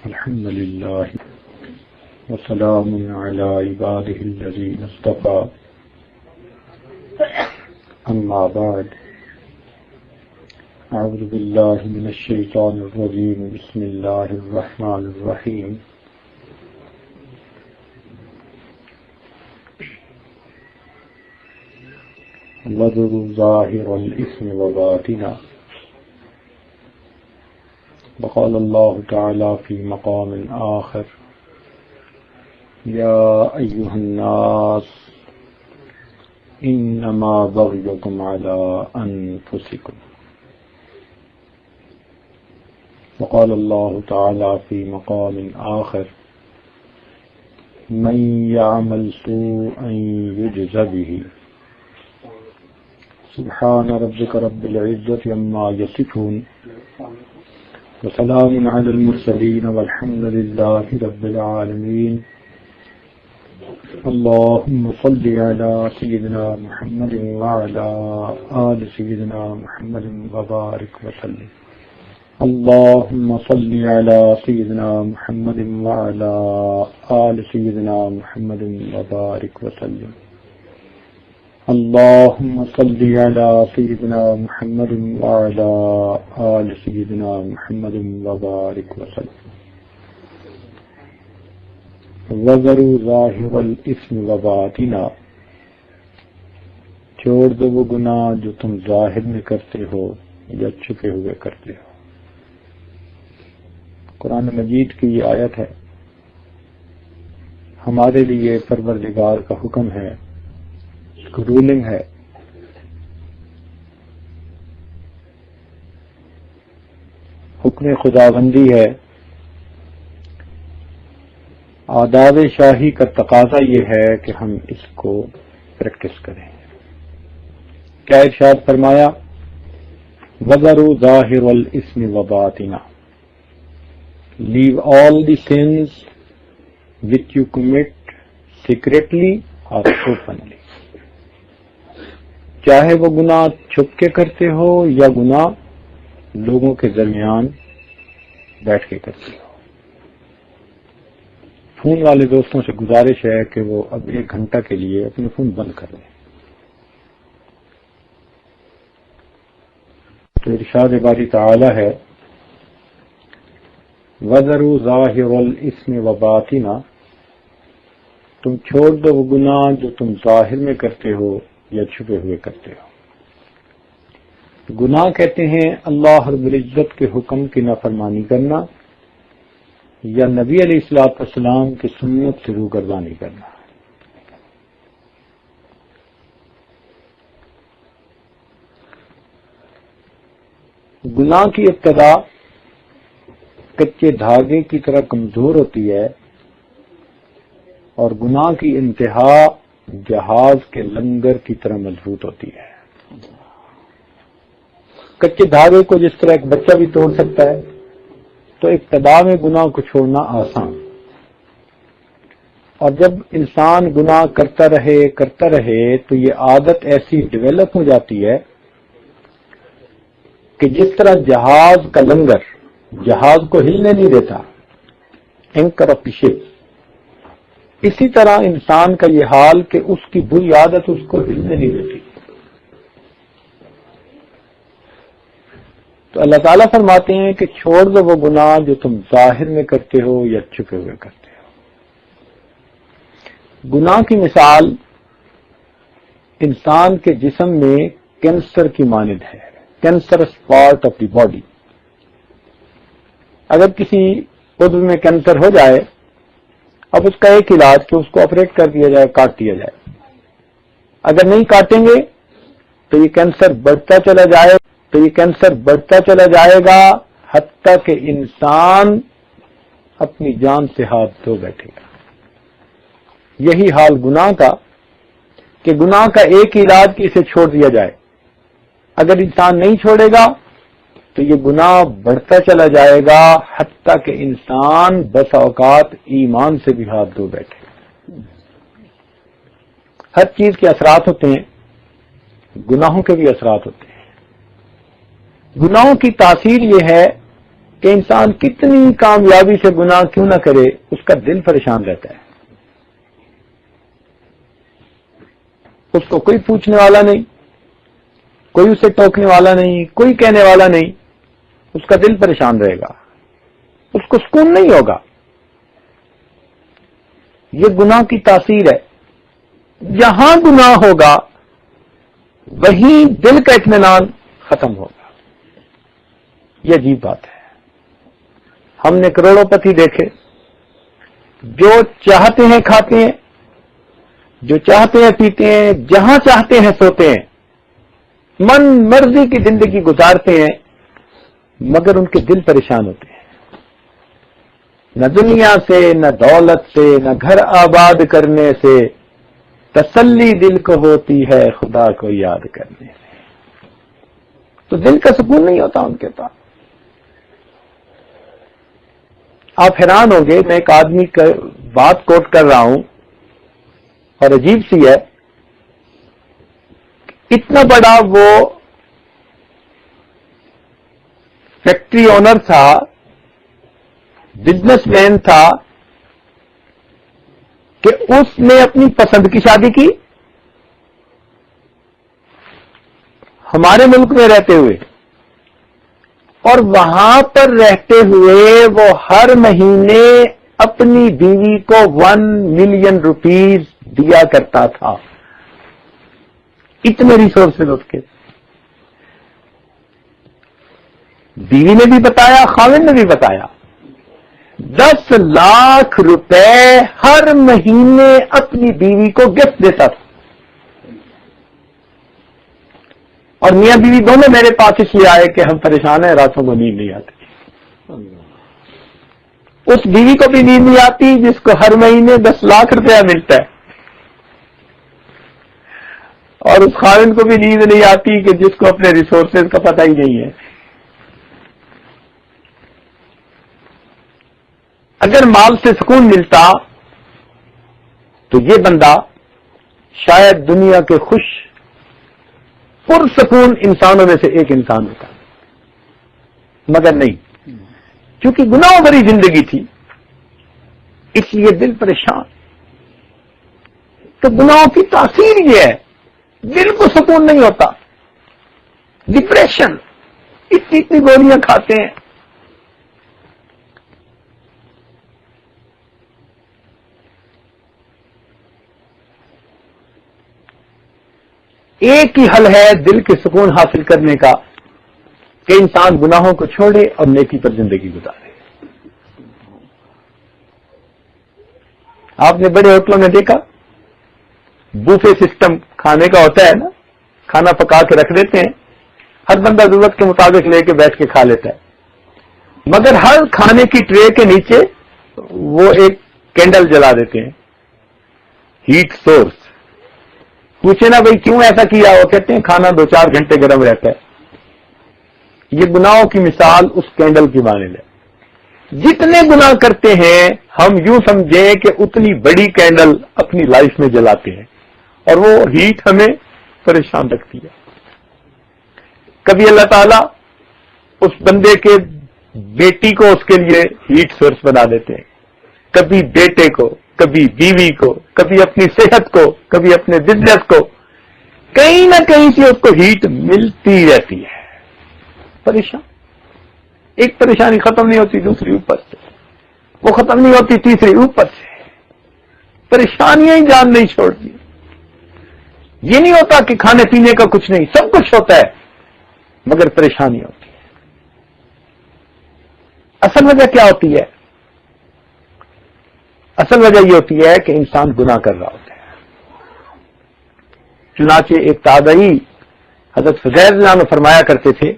الحمد لله وسلام على عباده الذين اصطفى أما بعد أعوذ بالله من الشيطان الرجيم بسم الله الرحمن الرحيم وذروا ظاهر الإثم وباطنه وقال الله تعالى في مقام آخر يا أيها الناس إنما بغيكم على أنفسكم وقال الله تعالى في مقام آخر من يعمل سوءا يجز به سبحان ربك رب العزة عما يصفون وسلام على المرسلين والحمد لله رب العالمين اللهم صل على سيدنا محمد وعلى آل سيدنا محمد وبارك وسلم اللهم صل على سيدنا محمد وعلى آل سيدنا محمد وبارك وسلم اللهم صل على سيدنا محمد وعلى آل سيدنا محمد وبارك وسلم وذروا ظاہر الاسم وباطنہ چھوڑ دو وہ گناہ جو تم ظاہر میں کرتے ہو یا چھپے ہوئے کرتے ہو۔ قرآن مجید کی یہ آیت ہے، ہمارے لیے پروردگار کا حکم ہے، رولنگ ہے۔ حکم خداوندی ہے، آداب شاہی کا تقاضا یہ ہے کہ ہم اس کو پریکٹس کریں۔ کیا ارشاد فرمایا؟ وَذَرُوا ظَاهِرَ الْإِثْمِ وَبَاطِنَهُ Leave all the sins which you commit secretly or openly، چاہے وہ گناہ چھپ کے کرتے ہو یا گناہ لوگوں کے درمیان بیٹھ کے کرتے ہو۔ فون والے دوستوں سے گزارش ہے کہ وہ اب 1 گھنٹہ کے لیے اپنے فون بند کر دیں۔ تو ارشاد باری تعالی ہے وَذَرُوا ظَاهِرَ الْإِثْمِ وَبَاطِنَهُ تم چھوڑ دو وہ گناہ جو تم ظاہر میں کرتے ہو یا چھپے ہوئے کرتے ہو۔ گناہ کہتے ہیں اللہ رب العزت کے حکم کی نافرمانی کرنا یا نبی علیہ السلام کی سنت سے روگردانی کرنا۔ گناہ کی ابتدا کچے دھاگے کی طرح کمزور ہوتی ہے اور گناہ کی انتہا جہاز کے لنگر کی طرح مضبوط ہوتی ہے۔ کچے دھاگے کو جس طرح ایک بچہ بھی توڑ سکتا ہے، تو ابتدا میں گناہ کو چھوڑنا آسان، اور جب انسان گناہ کرتا رہے تو یہ عادت ایسی ڈیولپ ہو جاتی ہے کہ جس طرح جہاز کا لنگر جہاز کو ہلنے نہیں دیتا، اینکر آف دی شپ، اسی طرح انسان کا یہ حال کہ اس کی بری عادت اس کو ہلنے نہیں دیتی۔ تو اللہ تعالیٰ فرماتے ہیں کہ چھوڑ دو وہ گناہ جو تم ظاہر میں کرتے ہو یا چھپے ہوئے کرتے ہو۔ گناہ کی مثال انسان کے جسم میں کینسر کی مانند ہے، cancerous part of the body. اگر کسی عضو میں کینسر ہو جائے، اب اس کا ایک علاج کہ اس کو آپریٹ کر دیا جائے، کاٹ دیا جائے۔ اگر نہیں کاٹیں گے تو یہ کینسر بڑھتا چلا جائے گا حتیٰ کہ انسان اپنی جان سے ہاتھ دھو بیٹھے گا۔ یہی حال گناہ کا، کہ گناہ کا ایک علاج کہ اسے چھوڑ دیا جائے۔ اگر انسان نہیں چھوڑے گا تو یہ گناہ بڑھتا چلا جائے گا حتیٰ کہ انسان بس اوقات ایمان سے بھی ہاتھ دھو بیٹھے۔ ہر چیز کے اثرات ہوتے ہیں، گناہوں کے بھی اثرات ہوتے ہیں۔ گناہوں کی تاثیر یہ ہے کہ انسان کتنی کامیابی سے گناہ کیوں نہ کرے، اس کا دل پریشان رہتا ہے. اس کو کوئی پوچھنے والا نہیں، کوئی اسے ٹوکنے والا نہیں، کوئی کہنے والا نہیں، اس کا دل پریشان رہے گا، اس کو سکون نہیں ہوگا. یہ گناہ کی تاثیر ہے. جہاں گناہ ہوگا وہیں دل کا اطمینان ختم ہوگا. یہ عجیب بات ہے. ہم نے کروڑوں پتی دیکھے جو چاہتے ہیں کھاتے ہیں، جو چاہتے ہیں پیتے ہیں، جہاں چاہتے ہیں سوتے ہیں، من مرضی کی زندگی گزارتے ہیں، مگر ان کے دل پریشان ہوتے ہیں. نہ دنیا سے، نہ دولت سے، نہ گھر آباد کرنے سے تسلی دل کو ہوتی ہے خدا کو یاد کرنے سے. تو دل کا سکون نہیں ہوتا ان کے پاس. آپ حیران ہوں گے، میں ایک آدمی کا بات کوٹ کر رہا ہوں اور عجیب سی ہے. اتنا بڑا وہ فیکٹری اونر تھا، بزنس مین تھا، کہ اس نے اپنی پسند کی شادی کی ہمارے ملک میں رہتے ہوئے، اور وہاں پر رہتے ہوئے وہ ہر مہینے اپنی بیوی کو 1 ملین روپیز دیا کرتا تھا. اتنے ریسورسز اس کے. بیوی نے بھی بتایا، خاوند نے بھی بتایا، 10 لاکھ روپے ہر مہینے اپنی بیوی کو گفٹ دیتا تھا. اور میاں بیوی دونوں میرے پاس اس لیے آئے کہ ہم پریشان ہیں، راتوں کو نیند نہیں آتی. اس بیوی کو بھی نیند نہیں آتی جس کو ہر مہینے 10 لاکھ روپیہ ملتا ہے، اور اس خاوند کو بھی نیند نہیں آتی کہ جس کو اپنے ریسورسز کا پتہ ہی نہیں ہے. اگر مال سے سکون ملتا تو یہ بندہ شاید دنیا کے خوش پرسکون انسانوں میں سے ایک انسان ہوتا، مگر نہیں. چونکہ گناہوں بھری زندگی تھی اس لیے دل پریشان. تو گناہوں کی تاثیر یہ ہے، دل کو سکون نہیں ہوتا، ڈپریشن، اتنی گولیاں کھاتے ہیں. ایک ہی حل ہے دل کے سکون حاصل کرنے کا کہ انسان گناہوں کو چھوڑے اور نیکی پر زندگی گزارے. آپ نے بڑے ہوٹلوں میں دیکھا بوفے سسٹم کھانے کا ہوتا ہے نا، کھانا پکا کے رکھ دیتے ہیں، ہر بندہ ضرورت کے مطابق لے کے بیٹھ کے کھا لیتا ہے، مگر ہر کھانے کی ٹرے کے نیچے وہ ایک کینڈل جلا دیتے ہیں، ہیٹ سورس. پوچھے نا بھائی کیوں ایسا کیا؟ وہ کہتے ہیں کھانا 2-4 گھنٹے گرم رہتا ہے. یہ گناہوں کی مثال اس کینڈل کی مانند ہے. جتنے گناہ کرتے ہیں ہم یوں سمجھیں کہ اتنی بڑی کینڈل اپنی لائف میں جلاتے ہیں، اور وہ ہیٹ ہمیں پریشان رکھتی ہے. کبھی اللہ تعالیٰ اس بندے کے بیٹی کو اس کے لیے ہیٹ سورس بنا دیتے ہیں، کبھی بیٹے کو، کبھی بیوی کو، کبھی اپنی صحت کو، کبھی اپنے بزنس کو، کہیں نہ کہیں سے اس کو ہیٹ ملتی رہتی ہے. پریشان. ایک پریشانی ختم نہیں ہوتی دوسری اوپر سے، وہ ختم نہیں ہوتی تیسری اوپر سے. پریشانیاں ہی جان نہیں چھوڑتی. یہ نہیں ہوتا کہ کھانے پینے کا کچھ نہیں، سب کچھ ہوتا ہے مگر پریشانی ہوتی ہے. اصل وجہ کیا ہوتی ہے؟ اصل وجہ یہ ہوتی ہے کہ انسان گناہ کر رہا ہوتا ہے. چنانچہ ایک تابعی حضرت فضیل اللہ عنہ فرمایا کرتے تھے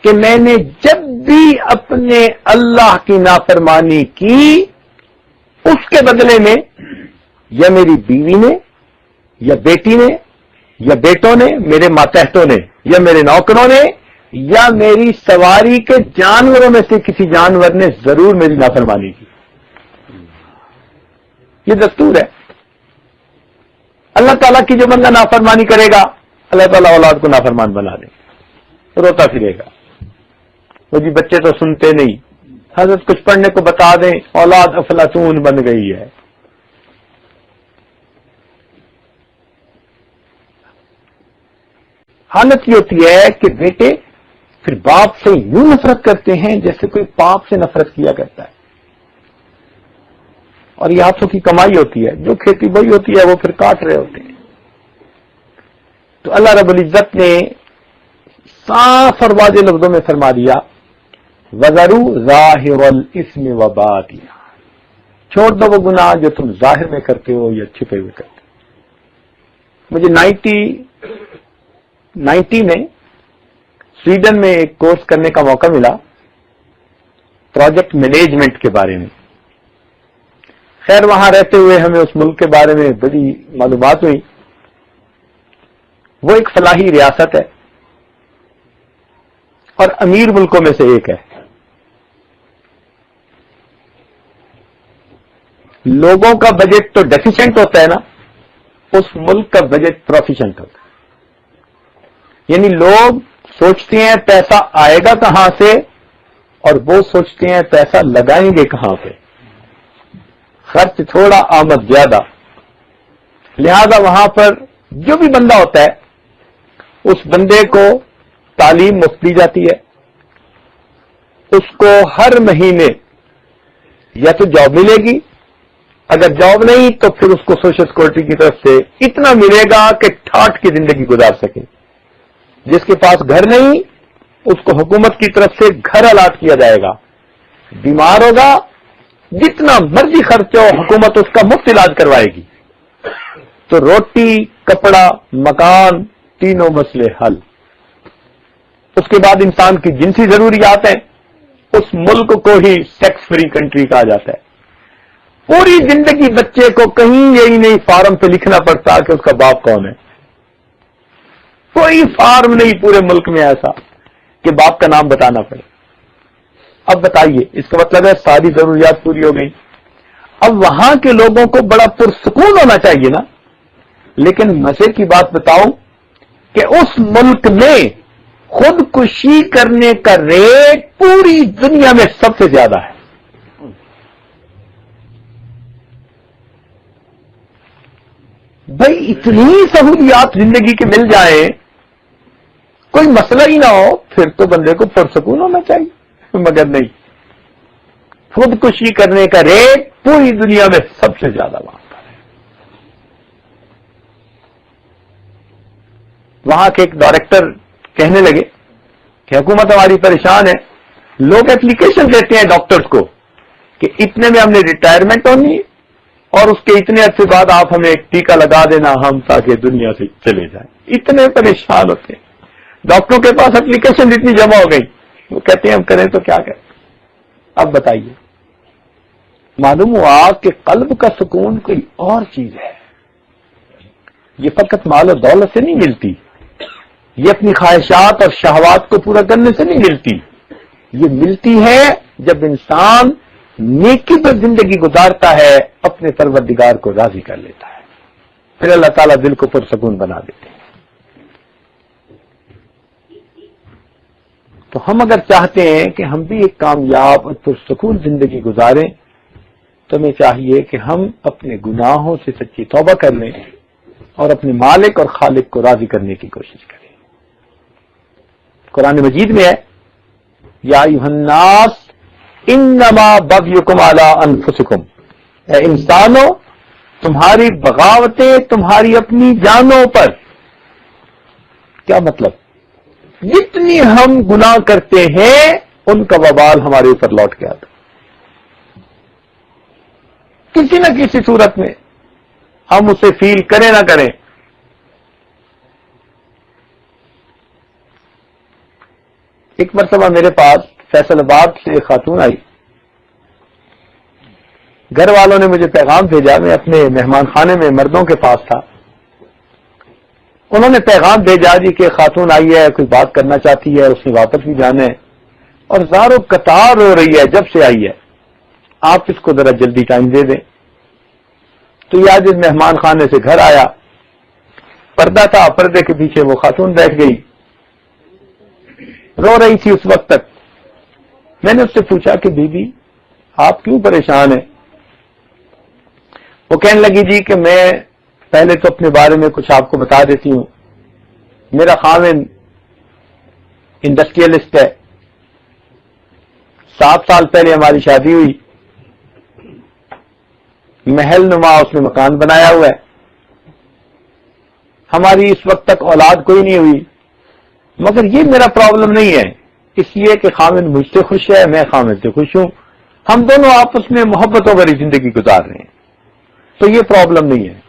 کہ میں نے جب بھی اپنے اللہ کی نافرمانی کی، اس کے بدلے میں یا میری بیوی نے یا بیٹی نے یا بیٹوں نے، میرے ماتحتوں نے یا میرے نوکروں نے یا میری سواری کے جانوروں میں سے کسی جانور نے ضرور میری نافرمانی کی. یہ دستور ہے. اللہ تعالیٰ کی جو بندہ نافرمانی کرے گا اللہ تعالیٰ اولاد کو نافرمان بنا دے، روتا پھرے گا، وہ جی بچے تو سنتے نہیں، حضرت کچھ پڑھنے کو بتا دیں، اولاد افلاطون بن گئی ہے. حالت یہ ہوتی ہے کہ بیٹے پھر باپ سے یوں نفرت کرتے ہیں جیسے کوئی پاپ سے نفرت کیا کرتا ہے. اور یہ ہاتھوں کی کمائی ہوتی ہے، جو کھیتی باڑی ہوتی ہے وہ پھر کاٹ رہے ہوتے ہیں. تو اللہ رب العزت نے صاف اور واضح لفظوں میں فرما دیا وَذَرُوا ظَاهِرَ الْإِثْمِ وَبَاطِنَهُ، چھوڑ دو وہ گناہ جو تم ظاہر میں کرتے ہو یا چھپے ہوئے کرتے ہو. مجھے 90 میں سویڈن میں ایک کورس کرنے کا موقع ملا پروجیکٹ مینجمنٹ کے بارے میں. خیر وہاں رہتے ہوئے ہمیں اس ملک کے بارے میں بڑی معلومات ہوئی. وہ ایک فلاحی ریاست ہے اور امیر ملکوں میں سے ایک ہے. لوگوں کا بجٹ تو ڈیفیشنٹ ہوتا ہے نا، اس ملک کا بجٹ پروفیشنٹ ہوتا ہے. یعنی لوگ سوچتے ہیں پیسہ آئے گا کہاں سے اور وہ سوچتے ہیں پیسہ لگائیں گے کہاں پہ. خرچ تھوڑا آمد زیادہ. لہذا وہاں پر جو بھی بندہ ہوتا ہے اس بندے کو تعلیم مفت دی جاتی ہے، اس کو ہر مہینے یا تو جاب ملے گی، اگر جاب نہیں تو پھر اس کو سوشل سیکورٹی کی طرف سے اتنا ملے گا کہ ٹھاٹ کی زندگی گزار سکے. جس کے پاس گھر نہیں اس کو حکومت کی طرف سے گھر الاٹ کیا جائے گا. بیمار ہوگا جتنا مرضی خرچ ہو حکومت اس کا مفت علاج کروائے گی. تو روٹی، کپڑا، مکان، تینوں مسئلے حل. اس کے بعد انسان کی جنسی ضروریات ہیں. اس ملک کو ہی سیکس فری کنٹری کہا جاتا ہے. پوری زندگی بچے کو کہیں یہی نہیں فارم پہ لکھنا پڑتا کہ اس کا باپ کون ہے. کوئی فارم نہیں پورے ملک میں ایسا کہ باپ کا نام بتانا پڑے. اب بتائیے اس کا مطلب ہے ساری ضروریات پوری ہو گئی. اب وہاں کے لوگوں کو بڑا پرسکون ہونا چاہیے نا. لیکن مزے کی بات بتاؤں کہ اس ملک میں خودکشی کرنے کا ریٹ پوری دنیا میں سب سے زیادہ ہے. بھائی اتنی سہولیات زندگی کے مل جائیں، کوئی مسئلہ ہی نہ ہو، پھر تو بندے کو پرسکون ہونا چاہیے. مگر نہیں، خودکشی کرنے کا ریٹ پوری دنیا میں سب سے زیادہ وہاں پر ہے. وہاں کے ایک ڈائریکٹر کہنے لگے کہ حکومت ہماری پریشان ہے. لوگ اپلیکیشن دیتے ہیں ڈاکٹرز کو کہ اتنے میں ہم نے ریٹائرمنٹ ہونی اور اس کے اتنے عرصے بعد آپ ہمیں ایک ٹیکہ لگا دینا ہم تاکہ دنیا سے چلے جائیں. اتنے پریشان ہوتے ہیں. ڈاکٹروں کے پاس اپلیکیشن اتنی جمع ہو گئی، وہ کہتے ہیں ہم کریں تو کیا کریں. اب بتائیے، معلوم ہوا کہ قلب کا سکون کوئی اور چیز ہے. یہ فقط مال و دولت سے نہیں ملتی، یہ اپنی خواہشات اور شہوات کو پورا کرنے سے نہیں ملتی. یہ ملتی ہے جب انسان نیکی پر زندگی گزارتا ہے، اپنے پروردگار کو راضی کر لیتا ہے، پھر اللہ تعالیٰ دل کو پرسکون بنا دیتے ہیں. تو ہم اگر چاہتے ہیں کہ ہم بھی ایک کامیاب اور پرسکون زندگی گزاریں تو ہمیں چاہیے کہ ہم اپنے گناہوں سے سچی توبہ کر لیں اور اپنے مالک اور خالق کو راضی کرنے کی کوشش کریں. قرآن مجید میں ہے یا ایھا الناس انما بغیکم علی انفسکم، اے انسانوں تمہاری بغاوتیں تمہاری اپنی جانوں پر. کیا مطلب؟ جتنی ہم گناہ کرتے ہیں ان کا وبال ہمارے اوپر لوٹ کے آتا. کسی نہ کسی صورت میں ہم اسے فیل کریں نہ کریں. ایک مرتبہ میرے پاس فیصل آباد سے ایک خاتون آئی. گھر والوں نے مجھے پیغام بھیجا، میں اپنے مہمان خانے میں مردوں کے پاس تھا. انہوں نے پیغام بھیجا جی کہ خاتون آئی ہے، کوئی بات کرنا چاہتی ہے، اس نے واپس بھی جانا ہے اور زارو قطار ہو رہی ہے جب سے آئی ہے، آپ اس کو ذرا جلدی ٹائم دے دیں. تو یہ آج مہمان خانے سے گھر آیا، پردہ تھا، پردے کے پیچھے وہ خاتون بیٹھ گئی، رو رہی تھی اس وقت تک. میں نے اس سے پوچھا کہ بی بی آپ کیوں پریشان ہیں؟ وہ کہنے لگی جی کہ میں پہلے تو اپنے بارے میں کچھ آپ کو بتا دیتی ہوں. میرا خاوند انڈسٹریلسٹ ہے. 7 سال پہلے ہماری شادی ہوئی. محل نما اس نے مکان بنایا ہوا ہے. ہماری اس وقت تک اولاد کوئی نہیں ہوئی، مگر یہ میرا پرابلم نہیں ہے، اس لیے کہ خاوند مجھ سے خوش ہے، میں خاوند سے خوش ہوں، ہم دونوں آپس میں محبتوں بھری زندگی گزار رہے ہیں، تو یہ پرابلم نہیں ہے.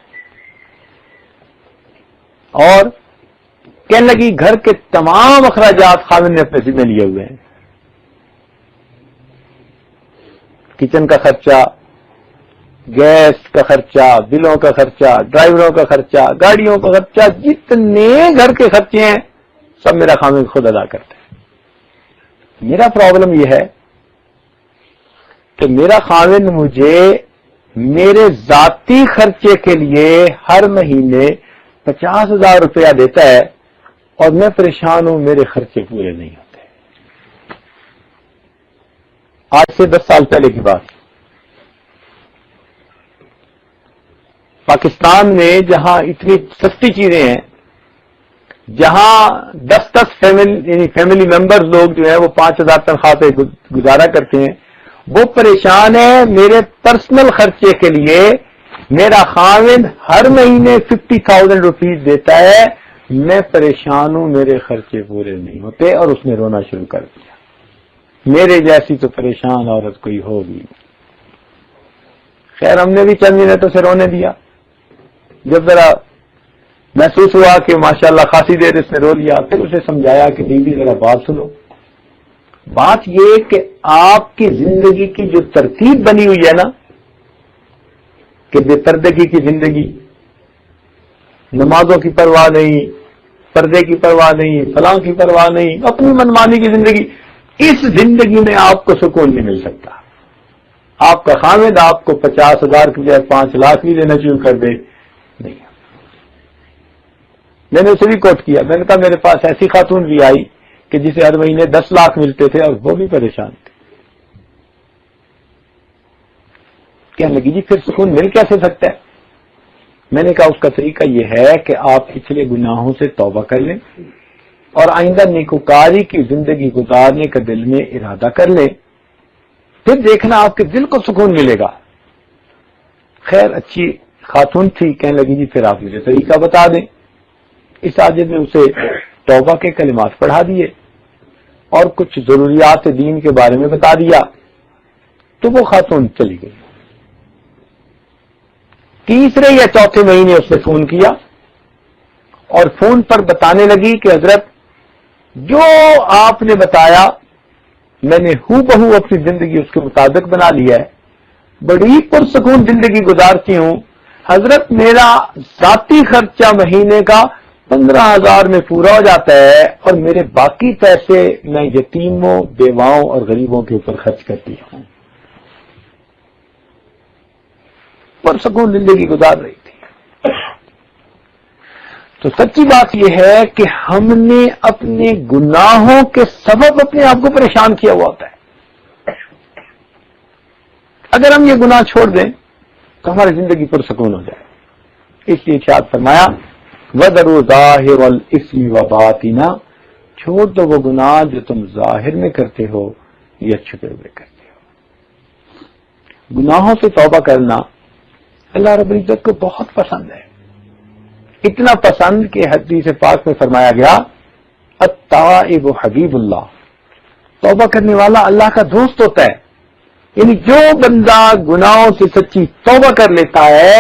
اور کہنے لگی گھر کے تمام اخراجات خاوند نے اپنے ذمہ لیے ہوئے ہیں. کچن کا خرچہ، گیس کا خرچہ، بلوں کا خرچہ، ڈرائیوروں کا خرچہ، گاڑیوں کا خرچہ، جتنے گھر کے خرچے ہیں سب میرا خاوند خود ادا کرتا ہے. میرا پرابلم یہ ہے کہ میرا خاوند مجھے میرے ذاتی خرچے کے لیے ہر مہینے 50,000 روپیہ دیتا ہے اور میں پریشان ہوں، میرے خرچے پورے نہیں ہوتے. آج سے 10 سال پہلے کی بات، پاکستان میں جہاں اتنی سستی چیزیں ہیں، جہاں 10 فیملی ممبر لوگ جو ہیں وہ 5,000 تنخواہ پہ گزارا کرتے ہیں، وہ پریشان ہے میرے پرسنل خرچے کے لیے. میرا خاوند ہر مہینے 50,000 روپیز دیتا ہے، میں پریشان ہوں، میرے خرچے پورے نہیں ہوتے، اور اس نے رونا شروع کر دیا. میرے جیسی تو پریشان عورت کوئی ہوگی. خیر ہم نے بھی چند منٹوں سے رونے دیا. جب ذرا محسوس ہوا کہ ماشاءاللہ خاصی دیر اس نے رو لیا، پھر اسے سمجھایا کہ بیوی ذرا بات سنو. بات یہ کہ آپ کی زندگی کی جو ترتیب بنی ہوئی ہے نا، کہ بے پردگی کی زندگی، نمازوں کی پرواہ نہیں، پردے کی پرواہ نہیں، فلاں کی پرواہ نہیں، اپنی منمانی کی زندگی، اس زندگی میں آپ کو سکون نہیں مل سکتا. آپ کا خاوند آپ کو 50,000 کی بجائے 5 لاکھ بھی دینا شروع کر دے، نہیں. میں نے اسے بھی کوٹ کیا، میں نے کہا میرے پاس ایسی خاتون بھی آئی کہ جسے ہر مہینے 10 لاکھ ملتے تھے اور وہ بھی پریشان تھے. کہنے لگی جی پھر سکون مل کیسے سکتا ہے؟ میں نے کہا اس کا طریقہ یہ ہے کہ آپ پچھلے گناہوں سے توبہ کر لیں اور آئندہ نیکوکاری کی زندگی گزارنے کا دل میں ارادہ کر لیں، پھر دیکھنا آپ کے دل کو سکون ملے گا. خیر اچھی خاتون تھی، کہنے لگی جی پھر آپ مجھے طریقہ بتا دیں. اس عاجز میں اسے توبہ کے کلمات پڑھا دیے اور کچھ ضروریات دین کے بارے میں بتا دیا، تو وہ خاتون چلی گئی. تیسرے یا چوتھے مہینے اس نے فون کیا اور فون پر بتانے لگی کہ حضرت جو آپ نے بتایا میں نے ہو بہو اپنی زندگی اس کے مطابق بنا لیا ہے، بڑی پرسکون زندگی گزارتی ہوں حضرت. میرا ذاتی خرچہ مہینے کا 15,000 میں پورا ہو جاتا ہے اور میرے باقی پیسے میں یتیموں، بیواؤں اور غریبوں کے اوپر خرچ کرتی ہوں. پرسکون زندگی گزار رہی تھی. تو سچی بات یہ ہے کہ ہم نے اپنے گناہوں کے سبب اپنے آپ کو پریشان کیا ہوا ہوتا ہے. اگر ہم یہ گناہ چھوڑ دیں تو ہماری زندگی پرسکون ہو جائے. اس لیے ارشاد فرمایا وَذَرُوا ظَاهِرَ الْإِثْمِ وَبَاطِنَهُ، چھوڑ دو وہ گناہ جو تم ظاہر میں کرتے ہو یا چھپے ہوئے کرتے ہو. گناہوں سے توبہ کرنا اللہ رب العزت کو بہت پسند ہے. اتنا پسند کہ حدیث پاک میں فرمایا گیا التائب حبیب اللہ، توبہ کرنے والا اللہ کا دوست ہوتا ہے. یعنی جو بندہ گناہوں سے سچی توبہ کر لیتا ہے،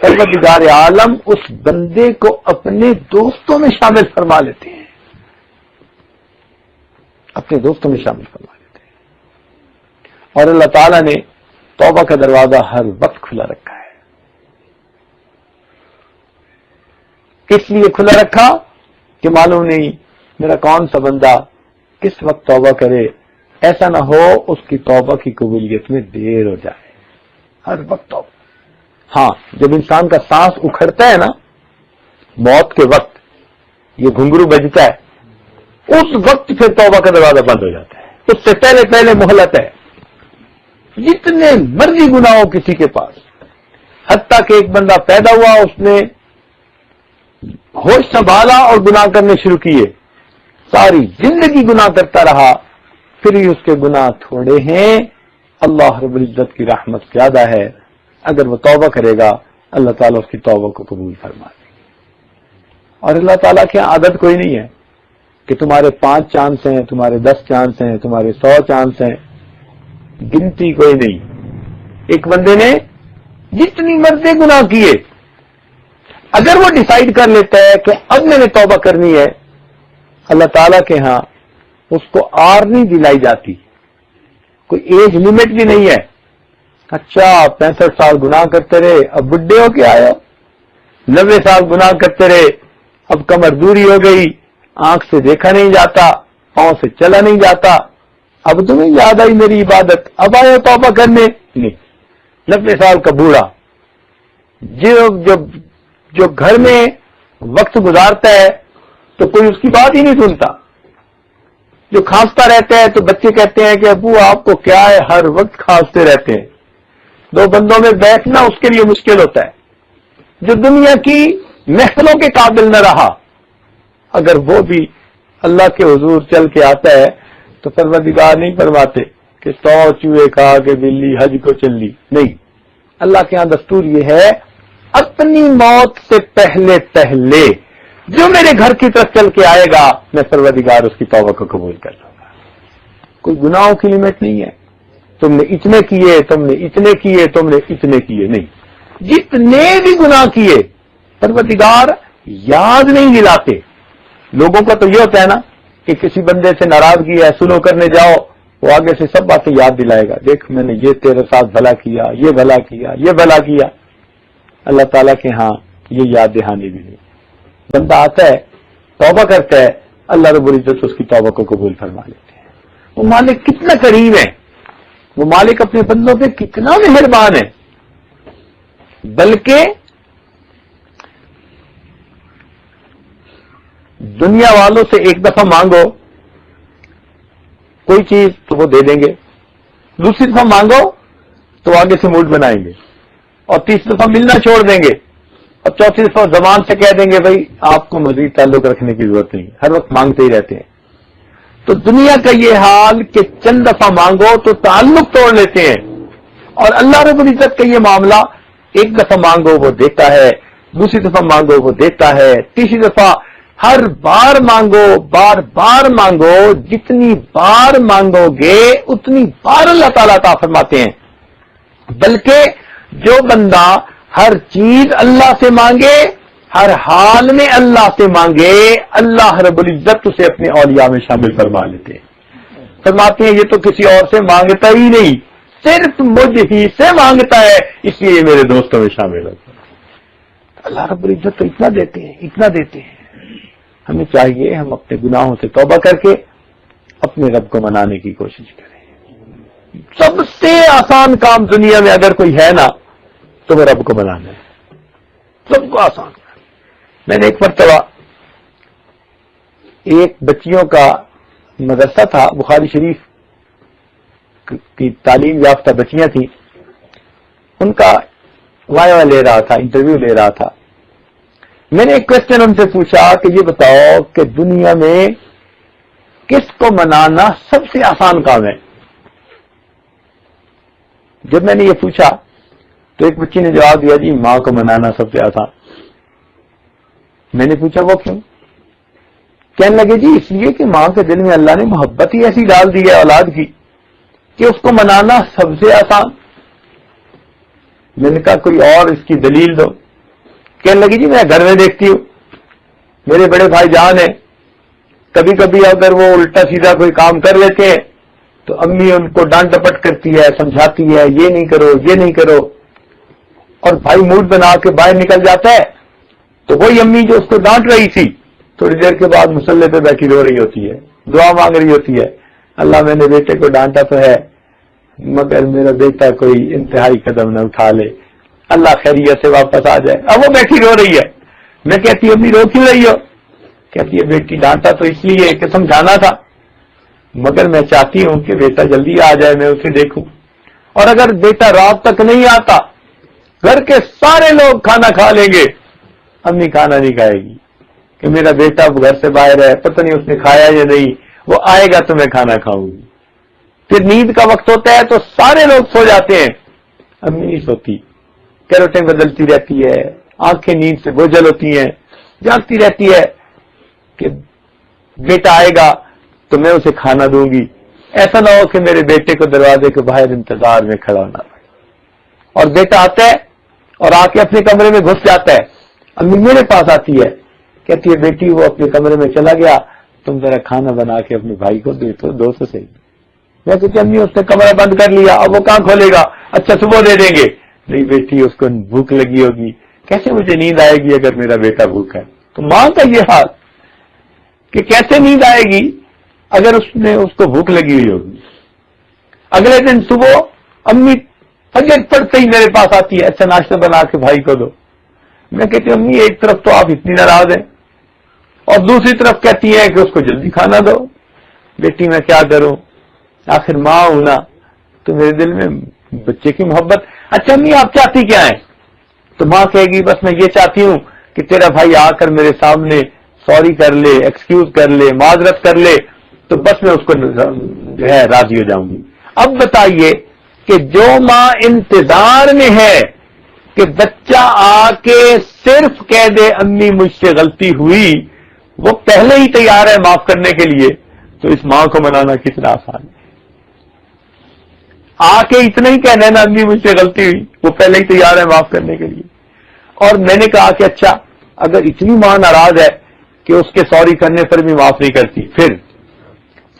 پروردگار عالم اس بندے کو اپنے دوستوں میں شامل فرما لیتے ہیں، اپنے دوستوں میں شامل فرما لیتے ہیں. اور اللہ تعالیٰ نے توبہ کا دروازہ ہر وقت کھلا رکھا ہے. اس لیے کھلا رکھا کہ معلوم نہیں میرا کون سا بندہ کس وقت توبہ کرے، ایسا نہ ہو اس کی توبہ کی قبولیت میں دیر ہو جائے. ہر وقت توبہ. ہاں جب انسان کا سانس اکھڑتا ہے نا، موت کے وقت یہ گھنگرو بجتا ہے، اس وقت پھر توبہ کا دروازہ بند ہو جاتا ہے. اس سے پہلے پہلے مہلت ہے. جتنے مرضی گناہ ہو کسی کے پاس، حتیٰ کہ ایک بندہ پیدا ہوا، اس نے ہوش سنبھالا اور گناہ کرنے شروع کیے، ساری زندگی گناہ کرتا رہا، پھر ہی اس کے گناہ تھوڑے ہیں. اللہ رب العزت کی رحمت زیادہ ہے، اگر وہ توبہ کرے گا اللہ تعالیٰ اس کی توبہ کو قبول فرما دے. اور اللہ تعالیٰ کی عادت کوئی نہیں ہے کہ تمہارے 5 چانس ہیں، تمہارے 10 چانس ہیں، تمہارے 100 چانس ہیں، گنتی کوئی نہیں. ایک بندے نے جتنی مرضی گناہ کیے، اگر وہ ڈیسائیڈ کر لیتا ہے کہ اب میں نے توبہ کرنی ہے، اللہ تعالیٰ کے ہاں اس کو آر نہیں دلائی جاتی، کوئی ایج لمٹ بھی نہیں ہے. اچھا 65 سال گناہ کرتے رہے، اب بڈھے ہو کے آئے، 90 سال گناہ کرتے رہے، اب کمر دوری ہو گئی، آنکھ سے دیکھا نہیں جاتا، پاؤں سے چلا نہیں جاتا، اب تمہیں یاد آئی میری عبادت، اب آئے توبہ کرنے؟ نہیں. 90 سال کا بوڑھا جو گھر میں وقت گزارتا ہے تو کوئی اس کی بات ہی نہیں سنتا، جو کھانستا رہتا ہے تو بچے کہتے ہیں کہ ابو آپ کو کیا ہے، ہر وقت کھانستے رہتے ہیں. 2 بندوں میں بیٹھنا اس کے لیے مشکل ہوتا ہے. جو دنیا کی محفلوں کے قابل نہ رہا، اگر وہ بھی اللہ کے حضور چل کے آتا ہے تو پروردگار نہیں فرماتے کہ 100 چوہے کھا کے بلی حج کو چل لی. نہیں، اللہ کے ہاں دستور یہ ہے اپنی موت سے پہلے پہلے جو میرے گھر کی طرف چل کے آئے گا میں پروردگار اس کی توبہ کو قبول کر لوں گا. کوئی گناہوں کی لمٹ نہیں ہے، تم نے اتنے کیے، تم نے اتنے کیے، تم نے اتنے کیے، نہیں. جتنے بھی گناہ کیے پروردگار یاد نہیں دلاتے. لوگوں کا تو یہ ہوتا ہے نا کہ کسی بندے سے ناراضگی ہے، سلو کرنے جاؤ، وہ آگے سے سب باتیں یاد دلائے گا، دیکھ میں نے یہ تیرے ساتھ بھلا کیا، یہ بھلا کیا، یہ بھلا کیا. اللہ تعالیٰ کے ہاں یہ یاد دہانی بھی نہیں. بندہ آتا ہے، توبہ کرتا ہے، اللہ رب العزت اس کی توبہ کو قبول فرما لیتے ہیں. وہ مالک کتنا قریب ہے، وہ مالک اپنے بندوں پہ کتنا مہربان ہے. بلکہ دنیا والوں سے ایک دفعہ مانگو کوئی چیز تو وہ دے دیں گے، دوسری دفعہ مانگو تو آگے سے موڈ بنائیں گے، اور تیسری دفعہ ملنا چھوڑ دیں گے، اور چوتھی دفعہ زبان سے کہہ دیں گے بھائی آپ کو مزید تعلق رکھنے کی ضرورت نہیں، ہر وقت مانگتے ہی رہتے ہیں. تو دنیا کا یہ حال کہ چند دفعہ مانگو تو تعلق توڑ لیتے ہیں، اور اللہ رب العزت کا یہ معاملہ ایک دفعہ مانگو وہ دیتا ہے، دوسری دفعہ مانگو وہ دیتا ہے، تیسری دفعہ ہر بار مانگو، بار بار مانگو، جتنی بار مانگو گے اتنی بار اللہ تعالیٰ عطا فرماتے ہیں. بلکہ جو بندہ ہر چیز اللہ سے مانگے، ہر حال میں اللہ سے مانگے، اللہ رب العزت اسے اپنے اولیاء میں شامل فرما لیتے ہیں. فرماتے ہیں یہ تو کسی اور سے مانگتا ہی نہیں، صرف مجھ ہی سے مانگتا ہے، اس لیے یہ میرے دوستوں میں شامل ہوتا ہے. اللہ رب العزت تو اتنا دیتے ہیں، اتنا دیتے ہیں. ہمیں چاہیے ہم اپنے گناہوں سے توبہ کر کے اپنے رب کو منانے کی کوشش کریں. سب سے آسان کام دنیا میں اگر کوئی ہے نا تو وہ رب کو منانا ہے، سب کو آسان. میں نے ایک مرتبہ ایک بچیوں کا مدرسہ تھا، بخاری شریف کی تعلیم یافتہ بچیاں تھیں، ان کا وائوا لے رہا تھا، انٹرویو لے رہا تھا. میں نے ایک کوشچن ان سے پوچھا کہ یہ بتاؤ کہ دنیا میں کس کو منانا سب سے آسان کام ہے. جب میں نے یہ پوچھا تو ایک بچی نے جواب دیا جی ماں کو منانا سب سے آسان. میں نے پوچھا وہ کیوں؟ کہنے لگے جی اس لیے کہ ماں کے دل میں اللہ نے محبت ہی ایسی ڈال دی ہے اولاد کی کہ اس کو منانا سب سے آسان. میں نے کہا کوئی اور اس کی دلیل دو. کہنے لگی جی میں گھر میں دیکھتی ہوں میرے بڑے بھائی جان ہیں، کبھی کبھی اگر وہ الٹا سیدھا کوئی کام کر لیتے ہیں تو امی ان کو ڈانٹ ڈپٹ کرتی ہے، سمجھاتی ہے یہ نہیں کرو یہ نہیں کرو، اور بھائی موڈ بنا کے باہر نکل جاتا ہے تو وہی امی جو اس کو ڈانٹ رہی تھی تھوڑی دیر کے بعد مصلے پہ بیٹھی رو رہی ہوتی ہے، دعا مانگ رہی ہوتی ہے، اللہ میں نے بیٹے کو ڈانٹا تو ہے مگر میرا بیٹا کوئی انتہائی قدم نہ اٹھا لے، اللہ خیریت سے واپس آ جائے. اب وہ بیٹھی رو رہی ہے. میں کہتی امی رو کیوں رہی ہو؟ کہتی ہے بیٹی ڈانٹا تو اس لیے کہ سمجھانا تھا. مگر میں چاہتی ہوں کہ بیٹا جلدی آ جائے، میں اسے دیکھوں. اور اگر بیٹا رات تک نہیں آتا، گھر کے سارے لوگ کھانا کھا لیں گے، امی کھانا نہیں کھائے گی کہ میرا بیٹا اب گھر سے باہر ہے، پتہ نہیں اس نے کھایا یا نہیں، وہ آئے گا تو میں کھانا کھاؤں گی. پھر نیند کا وقت ہوتا ہے تو سارے لوگ سو جاتے ہیں، امی نہیں سوتی، کیروٹیں بدلتی رہتی ہے، آنکھیں نیند سے بوجھل ہوتی ہیں، جاگتی رہتی ہے کہ بیٹا آئے گا تو میں اسے کھانا دوں گی. ایسا نہ ہو کہ میرے بیٹے کو دروازے کے باہر انتظار میں کھڑا ہونا پڑے. اور بیٹا آتا ہے اور آ کے اپنے کمرے میں گھس جاتا ہے، امی میرے پاس آتی ہے، کہتی ہے بیٹی وہ اپنے کمرے میں چلا گیا، تم ذرا کھانا بنا کے اپنے بھائی کو دے تو صحیح. میں کہتی امی اس نے کمرہ بند کر لیا، اب وہ کہاں کھولے گا، اچھا صبح دے دیں گے. نہیں بیٹی اس کو بھوک لگی ہوگی، کیسے مجھے نیند آئے گی اگر میرا بیٹا بھوکا ہے. تو ماں کا یہ حال کہ کیسے نیند آئے گی اگر اس کو بھوک لگی ہوئی ہوگی. اگلے دن صبح امی فجر پڑتے ہی میرے پاس آتی ہے، اچھا ناشتہ بنا کے بھائی کو دو. میں کہتی ہوں امی ایک طرف تو آپ اتنی ناراض ہیں اور دوسری طرف کہتی ہے کہ اس کو جلدی کھانا دو. بیٹی میں کیا کروں، آخر ماں ہوں نا، تو میرے دل میں بچے کی محبت. اچھا امی آپ چاہتی کیا ہیں؟ تو ماں کہے گی بس میں یہ چاہتی ہوں کہ تیرا بھائی آ کر میرے سامنے سوری کر لے، ایکسکیوز کر لے، معذرت کر لے، تو بس میں اس کو جو ہے راضی ہو جاؤں گی. اب بتائیے کہ جو ماں انتظار میں ہے کہ بچہ آ کے صرف کہہ دے امی مجھ سے غلطی ہوئی، وہ پہلے ہی تیار ہے معاف کرنے کے لیے، تو اس ماں کو منانا کتنا آسان ہے. آ کے اتنا ہی کہنا ہے نا امی مجھ سے غلطی ہوئی، وہ پہلے ہی تیار ہے معاف کرنے کے لیے. اور میں نے کہا کہ اچھا اگر اتنی ماں ناراض ہے کہ اس کے سوری کرنے پر بھی معاف نہیں کرتی، پھر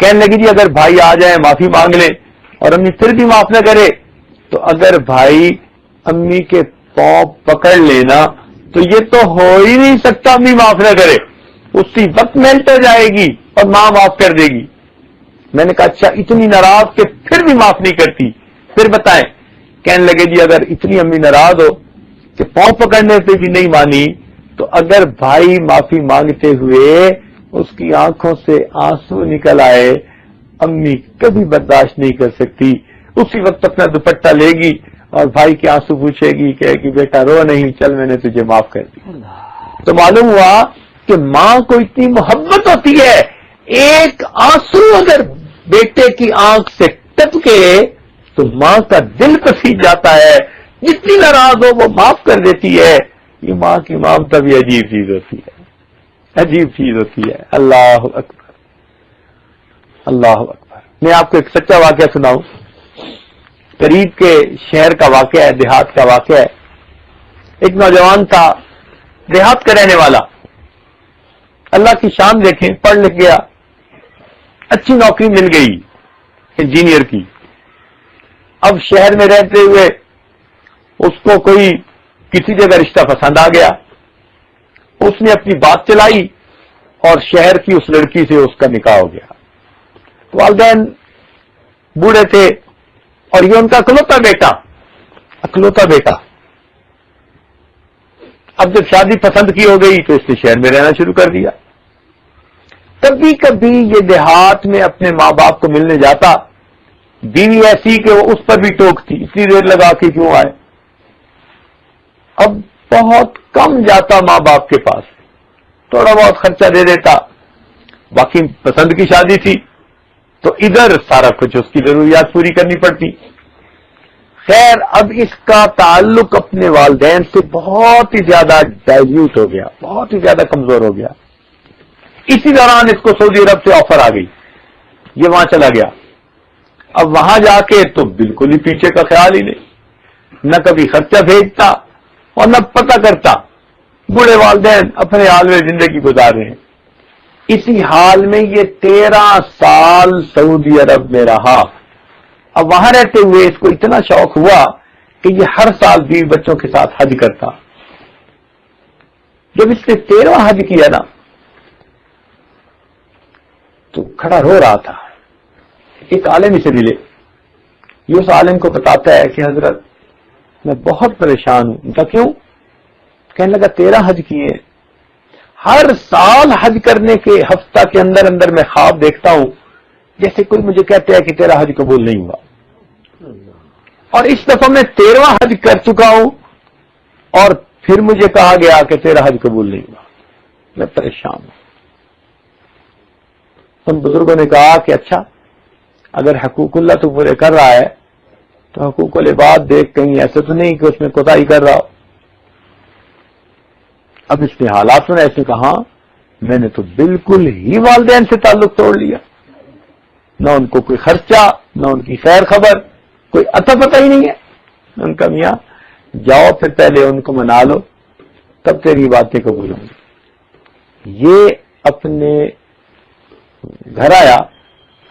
کہنے لگی جی اگر بھائی آ جائے معافی مانگ لے اور امی پھر بھی معاف نہ کرے، تو اگر بھائی امی کے پاؤں پکڑ لینا تو یہ تو ہو ہی نہیں سکتا امی معاف نہ کرے، اسی وقت میلٹ ہو جائے گی اور ماں معاف کر دے گی. میں نے کہا اچھا اتنی ناراض کہ پھر بھی معاف نہیں کرتی، پھر بتائیں. کہنے لگے جی اگر اتنی امی ناراض ہو کہ پاؤں پکڑنے پہ بھی نہیں مانی، تو اگر بھائی معافی مانگتے ہوئے اس کی آنکھوں سے آنسو نکل آئے، امی کبھی برداشت نہیں کر سکتی، اسی وقت اپنا دوپٹہ لے گی اور بھائی کے آنسو پوچھے گی، کہے گی بیٹا رو نہیں، چل میں نے تجھے معاف کر دی. تو معلوم ہوا کہ ماں کو اتنی محبت ہوتی ہے، ایک آنسو اگر بیٹے کی آنکھ سے ٹپکے تو ماں کا دل پسیج جاتا ہے، جتنی ناراض ہو وہ معاف کر دیتی ہے. یہ ماں کی ممتا بھی عجیب چیز ہوتی ہے، عجیب چیز ہوتی ہے. اللہ اکبر، اللہ اکبر. میں آپ کو ایک سچا واقعہ سناؤں، قریب کے شہر کا واقعہ ہے، دیہات کا واقعہ ہے. ایک نوجوان تھا، دیہات کا رہنے والا، اللہ کی شان دیکھیں، پڑھ لکھ گیا، اچھی نوکری مل گئی انجینئر کی. اب شہر میں رہتے ہوئے اس کو کوئی کسی جگہ رشتہ پسند آ گیا، اس نے اپنی بات چلائی اور شہر کی اس لڑکی سے اس کا نکاح ہو گیا. والدین بوڑھے تھے اور یہ ان کا اکلوتا بیٹا. اب جب شادی پسند کی ہو گئی تو اس نے شہر میں رہنا شروع کر دیا. کبھی کبھی یہ دیہات میں اپنے ماں باپ کو ملنے جاتا، بیوی ایسی کہ وہ اس پر بھی ٹوکتی، اتنی دیر لگا کے کیوں آئے. اب بہت کم جاتا ماں باپ کے پاس، تھوڑا بہت خرچہ دے دیتا، باقی پسند کی شادی تھی تو ادھر سارا کچھ اس کی ضروریات پوری کرنی پڑتی. خیر اب اس کا تعلق اپنے والدین سے بہت ہی زیادہ ڈائلیوٹ ہو گیا، بہت ہی زیادہ کمزور ہو گیا. اسی دوران اس کو سعودی عرب سے آفر آ گئی، یہ وہاں چلا گیا. اب وہاں جا کے تو بالکل ہی پیچھے کا خیال ہی نہیں، نہ کبھی خرچہ بھیجتا اور نہ پتہ کرتا. بوڑھے والدین اپنے حال میں زندگی گزار رہے ہیں. اسی حال میں یہ 13 سال سعودی عرب میں رہا. اب وہاں رہتے ہوئے اس کو اتنا شوق ہوا کہ یہ ہر سال بیوی بچوں کے ساتھ حج کرتا. جب اس نے 13واں حج کیا نا تو کھڑا رو رہا تھا. ایک عالم اسے ملے، یہ اس عالم کو بتاتا ہے کہ حضرت میں بہت پریشان ہوں. ان کا کیوں؟ کہنے لگا 13 حج کیے، ہر سال حج کرنے کے ہفتہ کے اندر میں خواب دیکھتا ہوں جیسے کوئی مجھے کہتے ہے کہ تیرا حج قبول نہیں ہوا، اور اس دفعہ میں 13واں حج کر چکا ہوں اور پھر مجھے کہا گیا کہ تیرا حج قبول نہیں ہوا، میں پریشان ہوں۔ ان بزرگوں نے کہا کہ اچھا، اگر حقوق اللہ تو پورے کر رہا ہے تو حقوق العباد دیکھ، کہیں ایسا تو نہیں کہ اس میں کوتاہی کر رہا ہو۔ اب اس نے حالات میں ایسے کہا، میں نے تو بالکل ہی والدین سے تعلق توڑ لیا، نہ ان کو کوئی خرچہ، نہ ان کی خیر خبر، کوئی اتا پتہ ہی نہیں ہے۔ ان کا میاں جاؤ پھر پہلے ان کو منا لو، تب تیری باتیں قبول ہوں گی۔ یہ اپنے گھر آیا،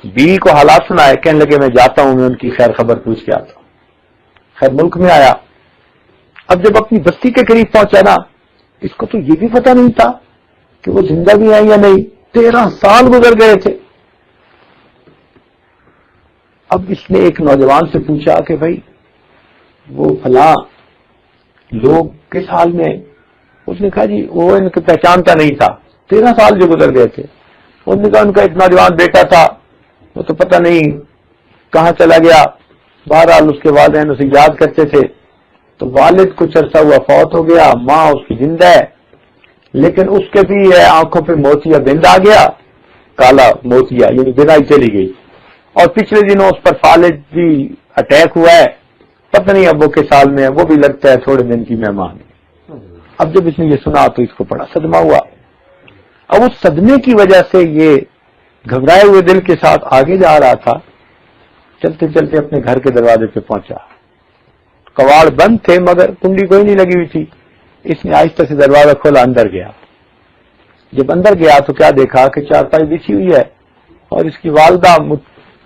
بیوی کو حالات سنائے، کہنے لگے میں جاتا ہوں، میں ان کی خیر خبر پوچھ کے آتا ہوں۔ خیر ملک میں آیا، اب جب اپنی بستی کے قریب پہنچا نا، اس کو تو یہ بھی پتہ نہیں تھا کہ وہ زندہ بھی ہیں یا نہیں، 13 سال گزر گئے تھے۔ اب اس نے ایک نوجوان سے پوچھا کہ بھائی وہ فلاں لوگ کس حال میں؟ اس نے کہا جی وہ ان کو پہچانتا نہیں تھا، 13 سال جو گزر گئے تھے۔ اس نے کہا ان کا ایک نوجوان بیٹا تھا، وہ تو پتہ نہیں کہاں چلا گیا، بہرحال اس کے والدین اسے یاد کرتے تھے، تو والد کچھ عرصہ ہوا فوت ہو گیا، ماں اس کی زندہ ہے، لیکن اس کے بھی آنکھوں پہ موتیا بند آ گیا، کالا موتیا، یعنی بینائی چلی گئی، اور پچھلے دنوں اس پر فالج بھی اٹیک ہوا ہے، پتہ نہیں اب وہ کس سال میں ہے، وہ بھی لگتا ہے تھوڑے دن کی مہمان۔ اب جب اس نے یہ سنا تو اس کو بڑا صدمہ ہوا۔ اب اس صدمے کی وجہ سے یہ گھبرائے ہوئے دل کے ساتھ آگے جا رہا تھا، چلتے چلتے اپنے گھر کے دروازے پہ پہنچا، کواڑ بند تھے مگر کنڈی کوئی نہیں لگی ہوئی تھی۔ اس نے آہستہ سے دروازہ کھولا، اندر گیا۔ جب اندر گیا تو کیا دیکھا کہ چارپائی بچھی ہوئی ہے اور اس کی والدہ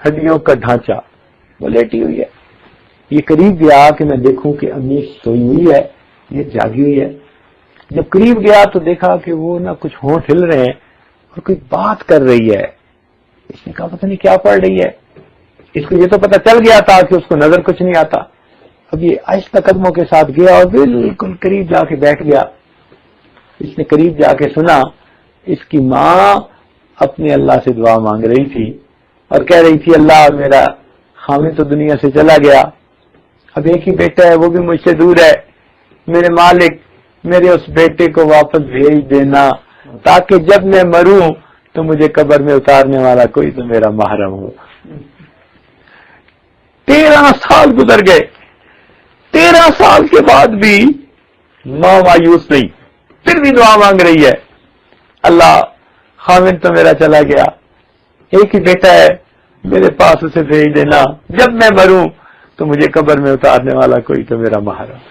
ہڈیوں کا ڈھانچہ، وہ لیٹی ہوئی ہے۔ یہ قریب گیا کہ میں دیکھوں کہ امی سوئی ہوئی ہے، یہ جاگی ہوئی ہے۔ جب قریب گیا تو دیکھا کہ وہ نہ کچھ ہونٹ ہل رہے ہیں اور کوئی بات کر رہی ہے۔ اس نے کہا پتہ نہیں کیا پڑھ رہی ہے۔ اس کو یہ تو پتہ چل گیا تھا کہ اس کو نظر کچھ نہیں آتا۔ اب یہ آہستہ قدموں کے ساتھ گیا اور بالکل قریب جا کے بیٹھ گیا۔ اس نے قریب جا کے سنا، اس کی ماں اپنے اللہ سے دعا مانگ رہی تھی اور کہہ رہی تھی اللہ میرا خامد تو دنیا سے چلا گیا، اب ایک ہی بیٹا ہے وہ بھی مجھ سے دور ہے، میرے مالک میرے اس بیٹے کو واپس بھیج دینا تاکہ جب میں مروں تو مجھے قبر میں اتارنے والا کوئی تو میرا محرم ہو۔ 13 سال گزر گئے، 13 سال کے بعد بھی ماں مایوس نہیں، پھر بھی دعا مانگ رہی ہے، اللہ خامد تو میرا چلا گیا، ایک ہی بیٹا ہے میرے پاس اسے بھیج دینا، جب میں مروں تو مجھے قبر میں اتارنے والا کوئی تو میرا محرم۔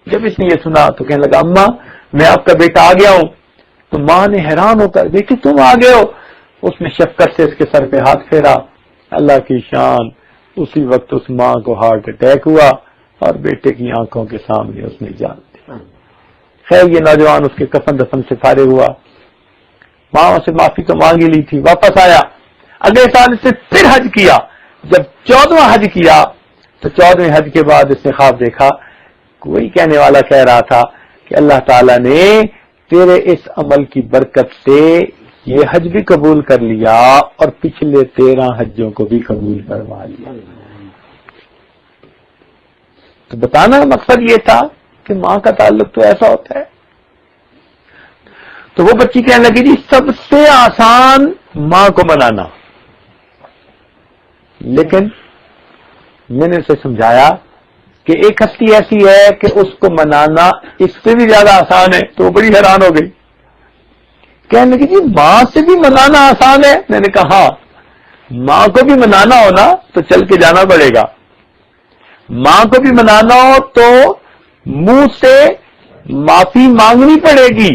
جب اس نے یہ سنا تو کہنے لگا اماں میں آپ کا بیٹا آ گیا ہوں۔ تو ماں نے حیران ہو کر بیٹی تم آ گئے ہو؟ اس نے شفقت سے اس کے سر پہ ہاتھ پھیرا، اللہ کی شان، اسی وقت اس ماں کو ہارٹ اٹیک ہوا اور بیٹے کی آنکھوں کے سامنے اس نے جان دی۔ خیر یہ نوجوان اس کے کفن دفن سے فارغ ہوا، ماں سے معافی تو مانگ ہی لی تھی، واپس آیا، اگلے سال اس نے پھر حج کیا۔ جب 14واں حج کیا تو 14ویں حج کے بعد اس نے خواب دیکھا، کوئی کہنے والا کہہ رہا تھا کہ اللہ تعالیٰ نے تیرے اس عمل کی برکت سے یہ حج بھی قبول کر لیا اور پچھلے 13 حجوں کو بھی قبول کروا لیا۔ تو بتانا مقصد یہ تھا کہ ماں کا تعلق تو ایسا ہوتا ہے۔ تو وہ بچی کہنے لگی جی سب سے آسان ماں کو منانا، لیکن میں نے اسے سمجھایا کہ ایک ہستی ایسی ہے کہ اس کو منانا اس سے بھی زیادہ آسان ہے، تو وہ بڑی حیران ہو گئی، کہنے لگی جی ماں سے بھی منانا آسان ہے؟ میں نے کہا ہاں، ماں کو بھی منانا ہو نا تو چل کے جانا پڑے گا، ماں کو بھی منانا ہو تو منہ سے معافی مانگنی پڑے گی،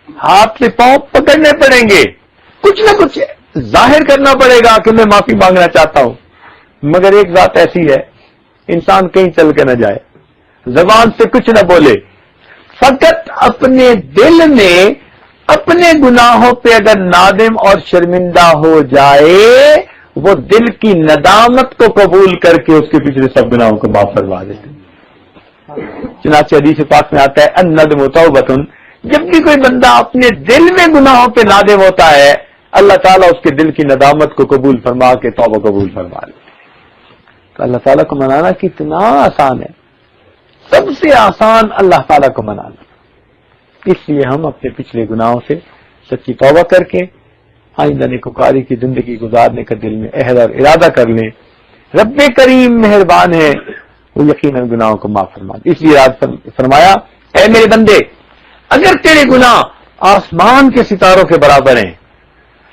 ہاتھ سے پاؤں پکڑنے پڑیں گے، کچھ نہ کچھ ظاہر کرنا پڑے گا کہ میں معافی مانگنا چاہتا ہوں۔ مگر ایک ذات ایسی ہے انسان کہیں چل کے نہ جائے، زبان سے کچھ نہ بولے، فقط اپنے دل میں اپنے گناہوں پہ اگر نادم اور شرمندہ ہو جائے، وہ دل کی ندامت کو قبول کر کے اس کے پچھلے سب گناہوں کو معاف فرما دیتے۔ چنانچہ حدیث پاک میں آتا ہے الندم توبۃ، جب بھی کوئی بندہ اپنے دل میں گناہوں پہ نادم ہوتا ہے اللہ تعالیٰ اس کے دل کی ندامت کو قبول فرما کے توبہ قبول فرما لے. تو اللہ تعالیٰ کو منانا کتنا آسان ہے، سب سے آسان اللہ تعالیٰ کو منانا. اس لیے ہم اپنے پچھلے گناہوں سے سچی توبہ کر کے آئندہ نیکوکاری کی زندگی گزارنے کا دل میں عہد اور ارادہ کر لیں. رب کریم مہربان ہے، وہ یقیناً گناہوں کو معاف فرما دے. اس لیے فرمایا اے میرے بندے، اگر تیرے گناہ آسمان کے ستاروں کے برابر ہیں،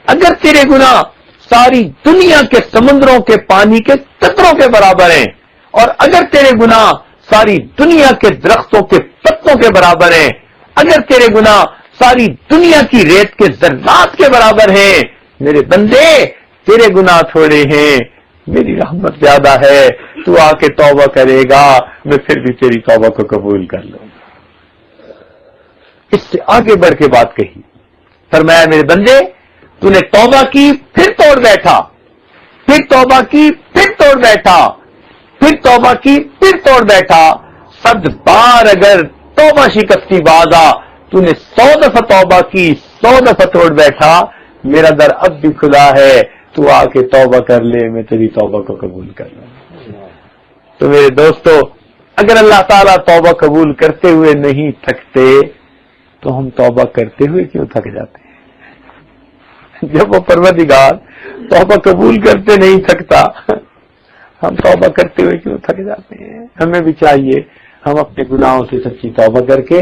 اگر تیرے گناہ ساری دنیا کے سمندروں کے پانی کے قطروں کے برابر ہیں، اور اگر تیرے گناہ ساری دنیا کے درختوں کے پتوں کے برابر ہیں، اگر تیرے گناہ ساری دنیا کی ریت کے ذرات کے برابر ہیں، میرے بندے تیرے گناہ تھوڑے ہیں، میری رحمت زیادہ ہے، تو آ کے توبہ کرے گا، میں پھر بھی تیری توبہ کو قبول کر لوں گا. اس سے آگے بڑھ کے بات کہی، فرمایا میرے بندے تو نے توبہ کی پھر توڑ بیٹھا، پھر توبہ کی پھر توڑ بیٹھا، پھر توبہ کی پھر توڑ بیٹھا، 100 بار اگر توبہ شکستی بازا، تو نے 100 دفعہ توبہ کی، 100 دفعہ توڑ بیٹھا، میرا در اب بھی کھلا ہے، تو آ کے توبہ کر لے، میں تیری توبہ کو قبول کر لوں. تو میرے دوستو، اگر اللہ تعالیٰ توبہ قبول کرتے ہوئے نہیں تھکتے تو ہم توبہ کرتے ہوئے کیوں تھک جاتے ہیں؟ جب وہ پروردگار توبہ قبول کرتے نہیں تھکتا، ہم توبہ کرتے ہوئے کیوں تھک جاتے ہیں؟ ہمیں بھی چاہیے ہم اپنے گناہوں سے سچی توبہ کر کے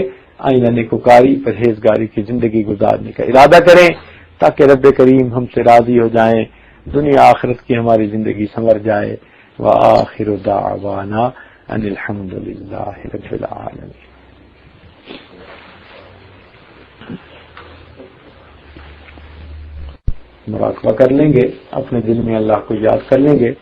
آئینہ نیکوکاری پرہیزگاری کی زندگی گزارنے کا ارادہ کریں، تاکہ رب کریم ہم سے راضی ہو جائیں، دنیا آخرت کی ہماری زندگی سنور جائے. وآخر دعوانا ان الحمد للہ رب العالمین. مراقبہ کر لیں گے، اپنے دل میں اللہ کو یاد کر لیں گے.